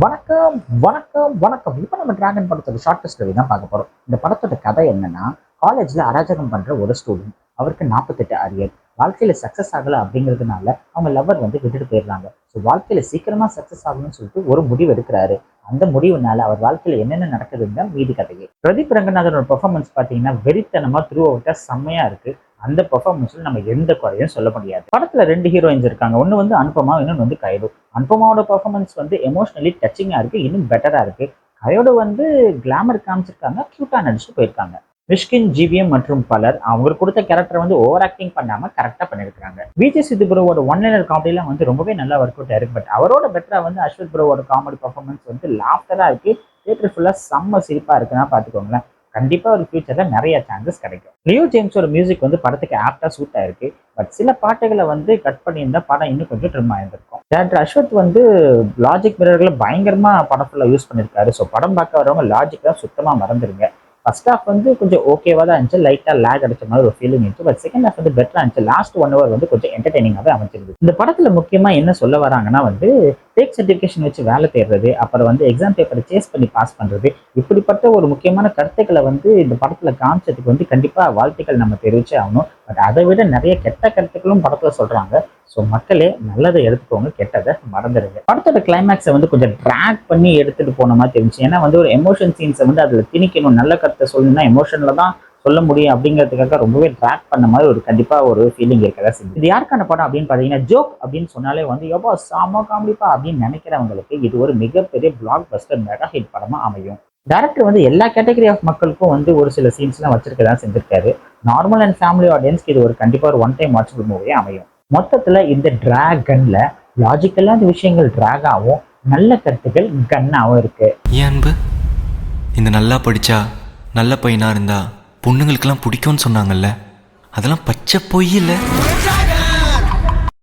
வணக்கம் வணக்கம் வணக்கம். இப்போ நம்ம டிராகன் படத்தோட ஷார்ட் ஸ்டோரி தான் பார்க்க போறோம். இந்த படத்தோட கதை என்னன்னா, காலேஜ்ல அராஜகம் பண்ற ஒரு ஸ்டூடெண்ட். அவருக்கு 48 அரியர். வாழ்க்கையில சக்சஸ் ஆகல அப்படிங்கிறதுனால அவங்க லவர் விட்டுட்டு போயிடுறாங்க. ஸோ வாழ்க்கையில சீக்கிரமா சக்சஸ் ஆகணும்னு சொல்லிட்டு ஒரு முடிவு எடுக்கிறாரு. அந்த முடிவுனால அவர் வாழ்க்கையில என்னென்ன நடக்குதுன்னு தான் மீதி கதையே. பிரதீப் ரங்கநாதனோட பெர்ஃபார்மன்ஸ் பார்த்தீங்கன்னா வெறித்தனமா த்ரூ அவுட்டா செம்மையா இருக்கு. அந்த பெர்ஃபார்மன்ஸ்ல நம்ம எந்த குறையும் சொல்ல முடியாது. படத்துல 2 ஹீரோயின்ஸ் இருக்காங்க. ஒன்னு அனுபமா, இன்னொன்னு கைடு. அனுபமாவோட பெர்ஃபார்மன்ஸ் எமோஷனலி டச்சிங்கா இருக்கு, இன்னும் பெட்டரா இருக்கு. கையோட கிளாமர் காமிச்சிருக்காங்க, கியூட்டா நடிச்சுட்டு போயிருக்காங்க. மிஷ்கின், ஜிவிஎம் மற்றும் பலர் அவங்க கொடுத்த கேரக்டர் ஓவர் ஆக்டிங் பண்ணாம கரெக்டா பண்ணிருக்காங்க. விஜய் சித்து ப்ரோவோட ஒன்லைனர் காமெடிலாம் ரொம்பவே நல்லா ஒர்க் அவுட் ஆயிருக்கு. பட் அவரோட பெட்டரா அஸ்வத் ப்ரோவோட காமெடி பெர்ஃபார்மன்ஸ் லாஃப்டரா இருக்கு. தியேட்டர் ஃபுல்லா செம்ம சிரிப்பா இருக்குன்னா பாத்துக்கோங்களேன். கண்டிப்பா ஒரு ஃபியூச்சர்ல நிறைய சான்சஸ் கிடைக்கும். லியோ ஜேம்ஸோட மியூசிக் படத்துக்கு ஆப்டா சூட் ஆயிருக்கு. பட் சில பாட்டுகளை கட் பண்ணியிருந்தா படம் இன்னும் கொஞ்சம் ட்ரிம் ஆயிருந்திருக்கும். டேரக்டர் அஸ்வத் லாஜிக் மிரர்களை பயங்கரமா படம் ஃபுல்லா யூஸ் பண்ணிருக்காரு. ஸோ படம் பார்க்க வரவங்க லாஜிக் தான் சுத்தமா மறந்துருங்க. ஃபர்ஸ்ட் ஹாஃப் கொஞ்சம் ஓகேவா தான் இருந்துச்சு, லைட்டா லேக் அடிச்ச மாதிரி ஒரு ஃபீலிங் இருந்துச்சு. பட் செகண்ட் ஹாஃப் பெட்டரா இருந்துச்சு. லாஸ்ட் 1 hour கொஞ்சம் என்டர்டைனிங்காகவே அமைச்சிருக்கு. இந்த படத்துல முக்கியமா என்ன சொல்ல வராங்கன்னா ஃபேக் சர்டிஃபிகேஷன் வச்சு வேலை தேடுறது, அப்புறம் எக்ஸாம் பேப்பரை சேஸ் பண்ணி பாஸ் பண்றது, இப்படிப்பட்ட ஒரு முக்கியமான கருத்துக்களை இந்த படத்துல காமிச்சதுக்கு கண்டிப்பா வாழ்த்துக்கள் நம்ம தெரிவிச்சே ஆகணும். பட் அதை விட நிறைய கெட்ட கருத்துக்களும் படத்துல சொல்றாங்க. ஸோ மக்களே நல்லதை எடுத்துக்கோங்க, கெட்டதை மறந்துடுங்க. படத்தோட கிளைமேக்ஸை கொஞ்சம் ட்ராக் பண்ணி எடுத்துட்டு போன மாதிரி தெரிஞ்சு. ஏன்னா ஒரு எமோஷன் சீன்ஸை அதுல திணிக்கணும். நல்ல கருத்தை சொல்லணும்னா எமோஷன்ல தான் சொல்ல முடியும் அப்படிங்கிறதுக்காக ரொம்பவே ட்ராக் பண்ண மாதிரி கண்டிப்பா ஒரு ஃபீலிங் இருக்கதா செஞ்சு. இது யாருக்கான படம் அப்படின்னு பாத்தீங்கன்னா, ஜோக் அப்படின்னு சொன்னாலே எவ்வளோ சாம காமெடிப்பா அப்படின்னு நினைக்கிறவங்களுக்கு இது ஒரு மிகப்பெரிய பிளாக் பஸ்டர் மெகா ஹிட் படமா அமையும். டேரக்டர் எல்லா கேட்டகரி ஆஃப் மக்களுக்கும் ஒரு சில சீன்ஸ் எல்லாம் வச்சிருக்கதா செஞ்சிருக்காரு. நார்மல் அண்ட் ஃபேமிலி ஆடியன்ஸ்க்கு இது ஒரு கண்டிப்பா ஒரு ஒன் டைம் வாட்சபிள் மூவியே அமையும். மொத்தத்துல இந்த டிராகன்ல லாஜிக்கலா இந்த விஷயங்கள் டிராகாவும், நல்ல கருத்துக்கள் கன்னாவும் இருக்கு. அன்பு இந்த நல்லா படிச்சா நல்ல பையனா இருந்தா பொண்ணுங்களுக்கெல்லாம் பிடிக்கும்னு சொன்னாங்கல்ல, அதெல்லாம் பச்சை பொய் இல்லை.